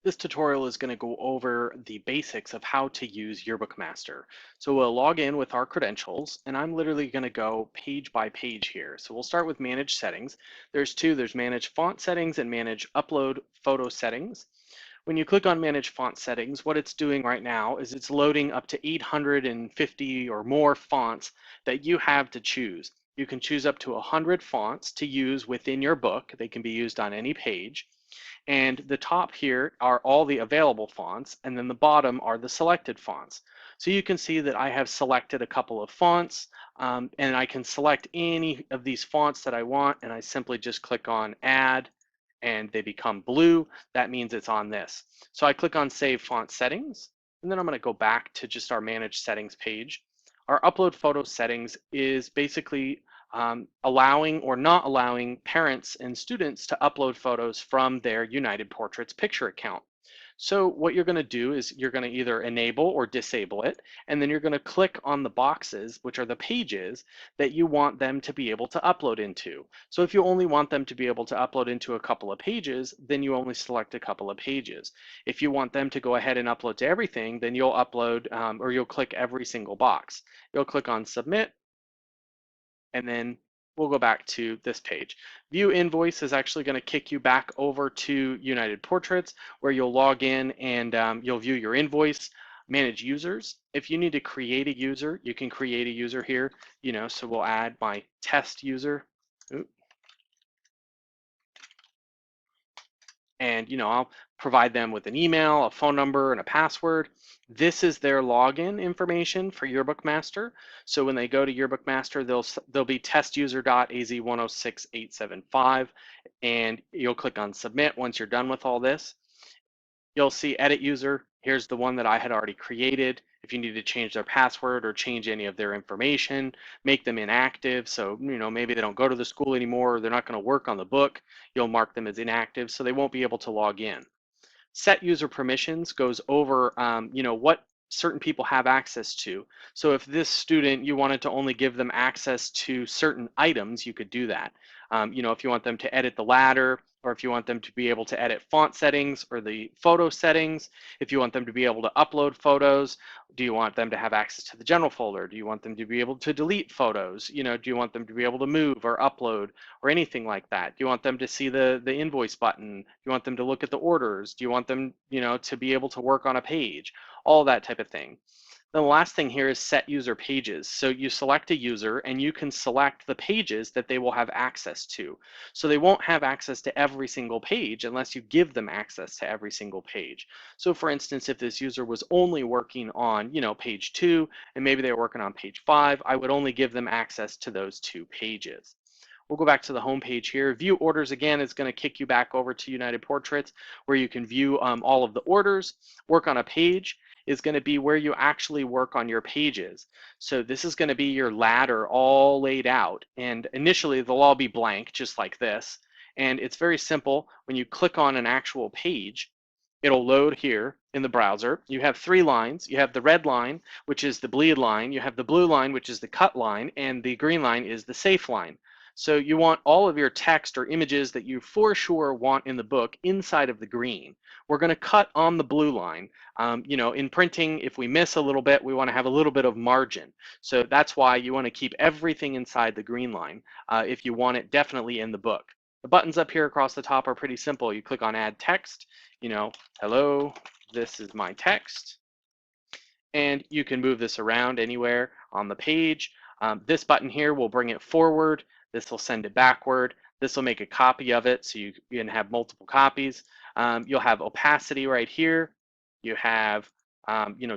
This tutorial is going to go over the basics of how to use Yearbook Master. So we'll log in with our credentials, and I'm literally going to go page by page here. So we'll start with Manage Settings. There's two, there's Manage Font Settings and Manage Upload Photo Settings. When you click on Manage Font Settings, what it's doing right now is it's loading up to 850 or more fonts that you have to choose. You can choose up to 100 fonts to use within your book. They can be used on any page. And the top here are all the available fonts, and then the bottom are the selected fonts. So you can see that I have selected a couple of fonts, and I can select any of these fonts that I want, and I simply just click on Add, and they become blue. That means it's on this. So I click on Save Font Settings, and then I'm going to go back to just our Manage Settings page. Our Upload Photo Settings is basically allowing or not allowing parents and students to upload photos from their United Portraits picture account. So what you're going to do is you're going to either enable or disable it, and then you're going to click on the boxes, which are the pages that you want them to be able to upload into. So if you only want them to be able to upload into a couple of pages, then you only select a couple of pages. If you want them to go ahead and upload to everything, then you'll upload or you'll click every single box. You'll click on Submit, and then we'll go back to this page. View Invoice is actually going to kick you back over to United Portraits, where you'll log in and you'll view your invoice. Manage users. If you need to create a user, you can create a user here. So we'll add my test user. And I'll provide them with an email, a phone number, and a password. This is their login information for Yearbook Master. So when they go to Yearbook Master, they'll be testuser.az106875, and you'll click on Submit once you're done with all this. You'll see Edit User. Here's the one that I had already created. If you need to change their password or change any of their information, make them inactive. So, maybe they don't go to the school anymore, or they're not going to work on the book, you'll mark them as inactive so they won't be able to log in. Set user permissions goes over, what certain people have access to. So if this student, you wanted to only give them access to certain items, you could do that. If you want them to edit the ladder, or if you want them to be able to edit font settings or the photo settings, if you want them to be able to upload photos, do you want them to have access to the general folder? Do you want them to be able to delete photos? Do you want them to be able to move or upload or anything like that? Do you want them to see the invoice button? Do you want them to look at the orders? Do you want them, to be able to work on a page? All that type of thing. Then the last thing here is set user pages. So you select a user and you can select the pages that they will have access to. So they won't have access to every single page unless you give them access to every single page. So for instance, if this user was only working on, page 2, and maybe they were working on page 5, I would only give them access to those 2 pages. We'll go back to the home page here. View orders again is going to kick you back over to United Portraits, where you can view all of the orders. Work on a page is going to be where you actually work on your pages. So this is going to be your ladder all laid out. And initially they'll all be blank, just like this. And it's very simple. When you click on an actual page, it'll load here in the browser. You have 3 lines. You have the red line, which is the bleed line. You have the blue line, which is the cut line. And the green line is the safe line. So you want all of your text or images that you for sure want in the book inside of the green. We're going to cut on the blue line. In printing, if we miss a little bit, we want to have a little bit of margin. So that's why you want to keep everything inside the green line if you want it definitely in the book. The buttons up here across the top are pretty simple. You click on Add Text, hello, this is my text. And you can move this around anywhere on the page. This button here will bring it forward. This will send it backward. This will make a copy of it so you can have multiple copies. You'll have opacity right here. You have,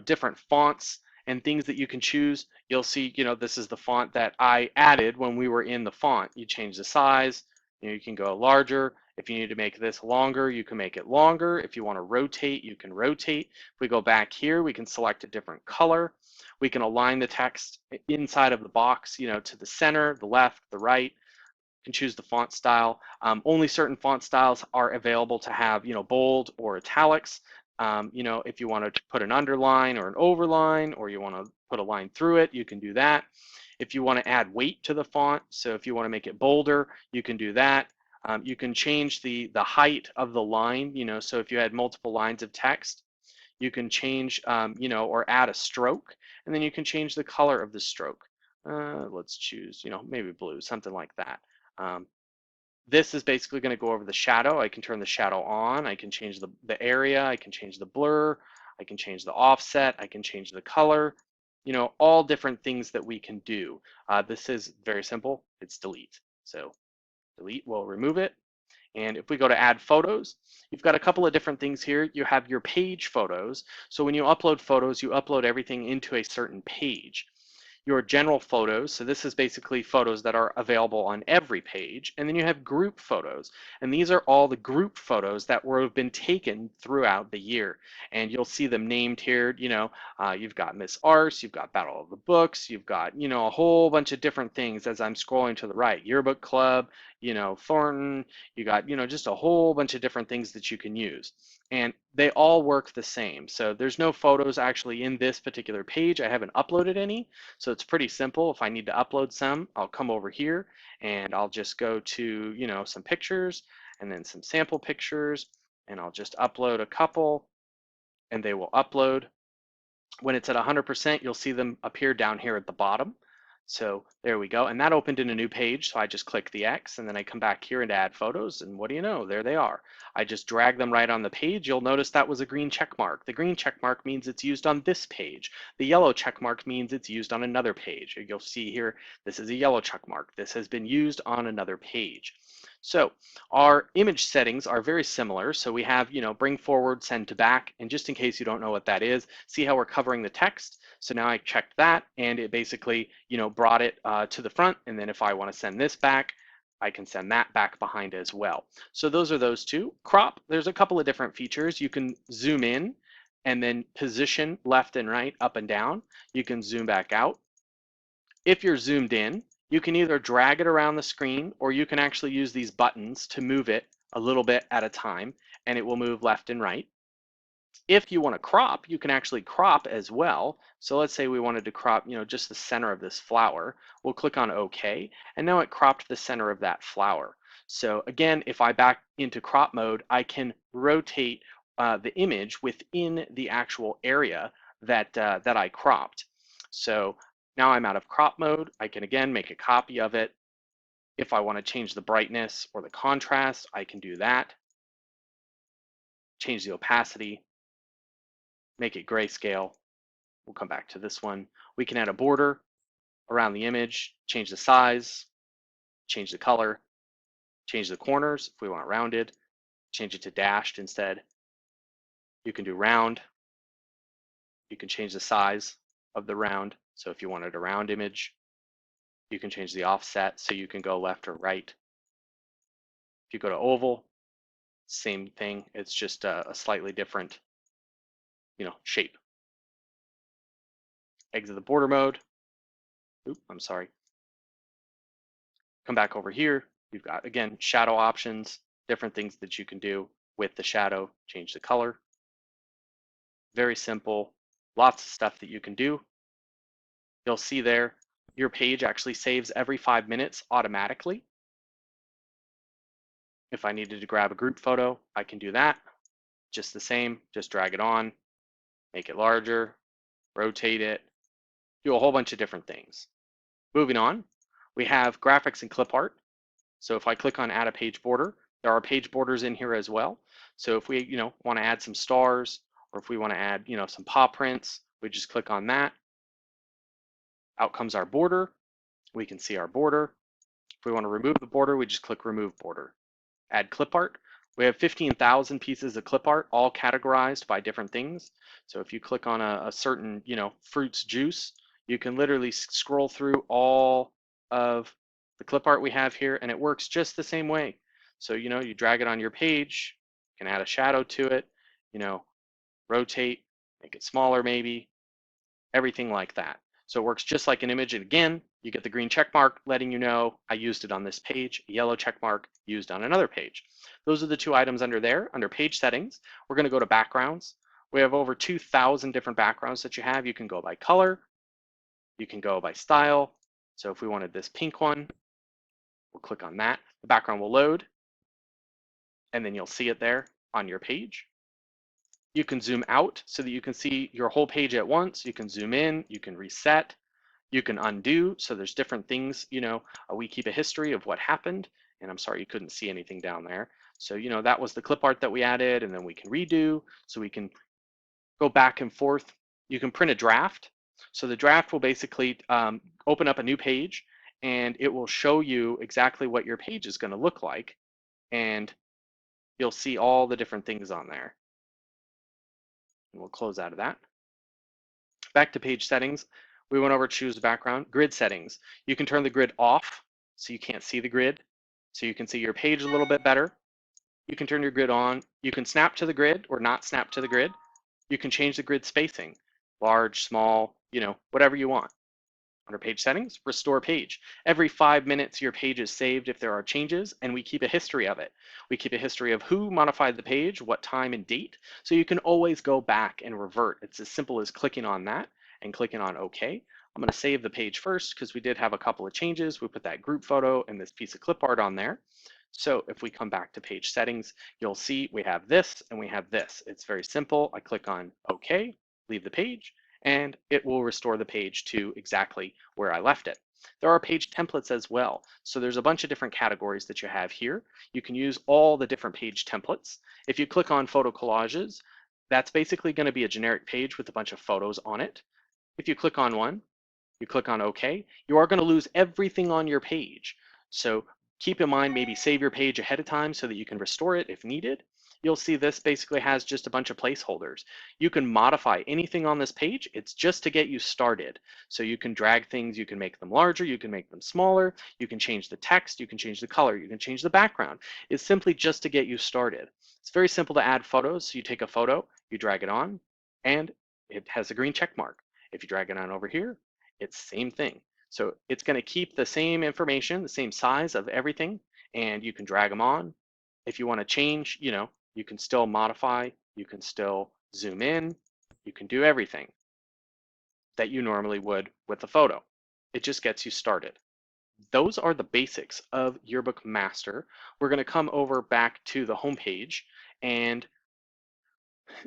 different fonts and things that you can choose. You'll see, this is the font that I added when we were in the font. You change the size. You can go larger. If you need to make this longer, you can make it longer. If you want to rotate, you can rotate. If we go back here, we can select a different color. We can align the text inside of the box, to the center, the left, the right. You can choose the font style. Only certain font styles are available to have, bold or italics. If you want to put an underline or an overline, or you want to put a line through it, you can do that. If you want to add weight to the font, so if you want to make it bolder, you can do that. You can change the height of the line, so if you had multiple lines of text, you can change, or add a stroke, and then you can change the color of the stroke. Let's choose, maybe blue, something like that. This is basically going to go over the shadow. I can turn the shadow on. I can change the area. I can change the blur. I can change the offset. I can change the color. All different things that we can do. This is very simple. It's delete. So delete will remove it. And if we go to add photos, you've got a couple of different things here. You have your page photos. So when you upload photos, you upload everything into a certain page. Your general photos, so this is basically photos that are available on every page, and then you have group photos, and these are all the group photos that have been taken throughout the year, and you'll see them named here. You've got Miss Arse, you've got Battle of the Books, you've got a whole bunch of different things as I'm scrolling to the right. Yearbook Club, Thornton, you got just a whole bunch of different things that you can use, and they all work the same. So there's no photos actually in this particular page. I haven't uploaded any, so it's pretty simple. If I need to upload some, I'll come over here and I'll just go to some pictures and then some sample pictures, and I'll just upload a couple, and they will upload. When it's at 100%, you'll see them appear down here at the bottom. So there we go. And that opened in a new page. So I just click the X, and then I come back here and add photos. And what do you know? There they are. I just drag them right on the page. You'll notice that was a green check mark. The green check mark means it's used on this page. The yellow check mark means it's used on another page. You'll see here, this is a yellow check mark. This has been used on another page. So our image settings are very similar. So we have, bring forward, send to back. And just in case you don't know what that is, see how we're covering the text. So now I checked that, and it basically, brought it to the front. And then if I want to send this back, I can send that back behind as well. So those are those two. Crop, there's a couple of different features. You can zoom in and then position left and right, up and down. You can zoom back out. If you're zoomed in, you can either drag it around the screen, or you can actually use these buttons to move it a little bit at a time, and it will move left and right. If you want to crop, you can actually crop as well. So let's say we wanted to crop, just the center of this flower. We'll click on OK, and now it cropped the center of that flower. So again, if I back into crop mode, I can rotate the image within the actual area that I cropped. So now I'm out of crop mode. I can again make a copy of it. If I want to change the brightness or the contrast, I can do that. Change the opacity, make it grayscale. We'll come back to this one. We can add a border around the image, change the size, change the color, change the corners if we want rounded, change it to dashed instead. You can do round. You can change the size of the round. So if you wanted a round image, you can change the offset so you can go left or right. If you go to oval, same thing. It's just a slightly different, shape. Exit the border mode. Oop, I'm sorry. Come back over here. You've got, again, shadow options, different things that you can do with the shadow. Change the color. Very simple. Lots of stuff that you can do. You'll see there, your page actually saves every 5 minutes automatically. If I needed to grab a group photo, I can do that. Just the same, just drag it on, make it larger, rotate it, do a whole bunch of different things. Moving on, we have graphics and clip art. So if I click on add a page border, there are page borders in here as well. So if we, want to add some stars, or if we want to add, some paw prints, we just click on that. Out comes our border. We can see our border. If we want to remove the border, we just click remove border. Add clip art. We have 15,000 pieces of clip art, all categorized by different things. So if you click on a certain, fruit's juice, you can literally scroll through all of the clip art we have here, and it works just the same way. So, you drag it on your page, you can add a shadow to it, rotate, make it smaller maybe, everything like that. So it works just like an image. And again, you get the green check mark letting you know I used it on this page, a yellow check mark used on another page. Those are the two items under there. Under page settings, we're going to go to backgrounds. We have over 2,000 different backgrounds that you have. You can go by color. You can go by style. So if we wanted this pink one, we'll click on that. The background will load. and then you'll see it there on your page. You can zoom out so that you can see your whole page at once. You can zoom in, you can reset, you can undo. So there's different things, we keep a history of what happened. And I'm sorry you couldn't see anything down there. So, that was the clip art that we added, and then we can redo. So we can go back and forth. You can print a draft. So the draft will basically open up a new page, and it will show you exactly what your page is going to look like. And you'll see all the different things on there. And we'll close out of that. Back to page settings. We went over choose background. Grid settings. You can turn the grid off so you can't see the grid, so you can see your page a little bit better. You can turn your grid on. You can snap to the grid or not snap to the grid. You can change the grid spacing, large, small, whatever you want. Under page settings, restore page. Every 5 minutes, your page is saved if there are changes, and we keep a history of it. We keep a history of who modified the page, what time and date, so you can always go back and revert. It's as simple as clicking on that and clicking on OK. I'm going to save the page first because we did have a couple of changes. We put that group photo and this piece of clip art on there. So if we come back to page settings, you'll see we have this and we have this. It's very simple. I click on OK, leave the page, and it will restore the page to exactly where I left it. There are page templates as well. So there's a bunch of different categories that you have here. You can use all the different page templates. If you click on photo collages, that's basically going to be a generic page with a bunch of photos on it. If you click on one, you click on OK, you are going to lose everything on your page. So keep in mind, maybe save your page ahead of time so that you can restore it if needed. You'll see this basically has just a bunch of placeholders. You can modify anything on this page. It's just to get you started. So you can drag things, you can make them larger, you can make them smaller, you can change the text, you can change the color, you can change the background. It's simply just to get you started. It's very simple to add photos. So you take a photo, you drag it on, and it has a green check mark. If you drag it on over here, it's the same thing. So it's going to keep the same information, the same size of everything, and you can drag them on. If you want to change, you can still modify, you can still zoom in, you can do everything that you normally would with a photo. It just gets you started. Those are the basics of Yearbook Master. We're going to come over back to the home page, and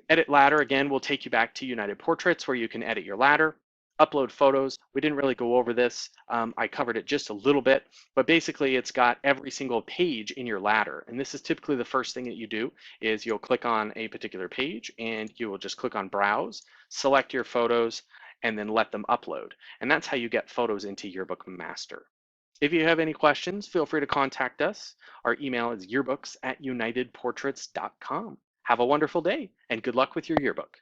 edit ladder again will take you back to United Portraits where you can edit your ladder. Upload photos. We didn't really go over this. I covered it just a little bit, but basically it's got every single page in your ladder. And this is typically the first thing that you do is you'll click on a particular page and you will just click on browse, select your photos, and then let them upload. And that's how you get photos into Yearbook Master. If you have any questions, feel free to contact us. Our email is yearbooks@unitedportraits.com. Have a wonderful day and good luck with your yearbook.